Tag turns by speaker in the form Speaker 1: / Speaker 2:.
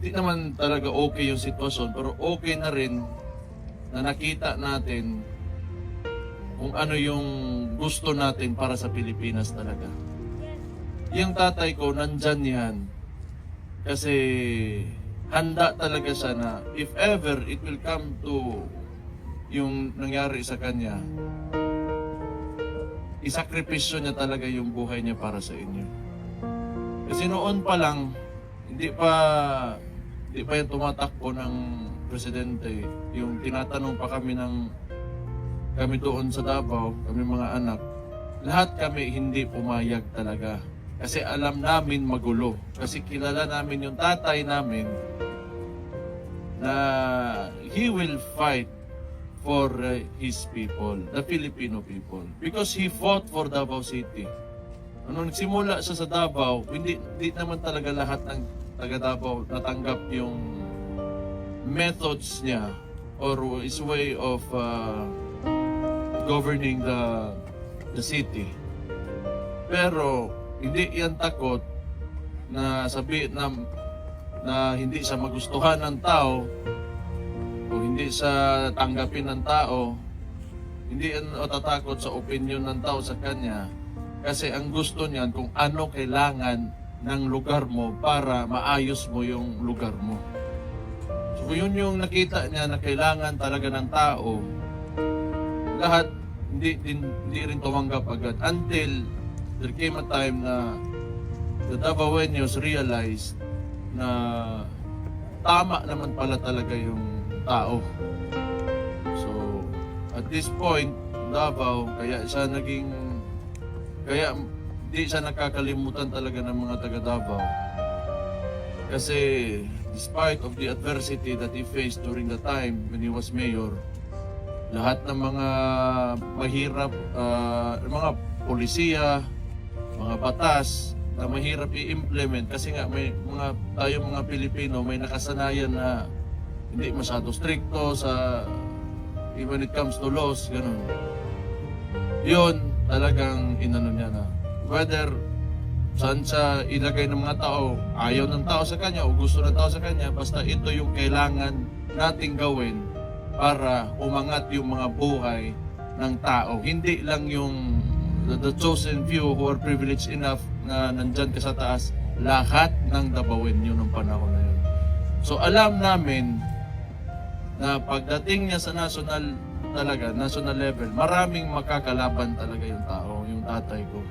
Speaker 1: Di naman talaga okay yung sitwasyon, pero okay na rin na nakita natin kung ano yung gusto natin para sa Pilipinas talaga. Yung tatay ko, nandyan yan. Kasi handa talaga siya na if ever it will come to yung nangyari sa kanya, isakripisyo niya talaga yung buhay niya para sa inyo. Kasi noon pa lang, hindi pa yung tumatakbo ng presidente, yung tinatanong pa kami doon sa Davao, kami mga anak, lahat kami hindi pumayag talaga. Kasi alam namin magulo. Kasi kilala namin yung tatay namin na he will fight for his people, the Filipino people. Because he fought for Davao City. Nung nagsimula siya sa Davao, hindi naman talaga lahat ng taga Davao natanggap yung methods niya or his way of governing the city. Pero hindi yan takot na sabihin na hindi siya magustuhan ng tao o hindi siya tanggapin ng tao. Hindi yan tatakot sa opinion ng tao sa kanya. Kasi ang gusto niyan kung ano kailangan ng lugar mo para maayos mo yung lugar mo. So yun yung nakita niya na kailangan talaga ng tao, lahat hindi rin tumanggap agad until there came a time na the Davaoenos realized na tama naman pala talaga yung tao. So at this point, Davao, kaya hindi siya nakakalimutan talaga ng mga taga Davao. Kasi despite of the adversity that he faced during the time when he was mayor, lahat ng mga mahirap, mga polisiya, mga batas na mahirap i-implement kasi nga tayong mga Pilipino may nakasanayan na hindi masyado stricto when it comes to laws, ganun. Yun, talagang inano niya na whether saan siya ilagay ng mga tao, ayaw ng tao sa kanya o gusto ng tao sa kanya, basta ito yung kailangan nating gawin para umangat yung mga buhay ng tao. Hindi lang yung the chosen few who are privileged enough na nandyan ka sa taas, lahat ng Davaoenyo ng panahon na yun. So alam namin na pagdating niya sa national level, maraming makakalaban talaga yung tao, yung tatay ko.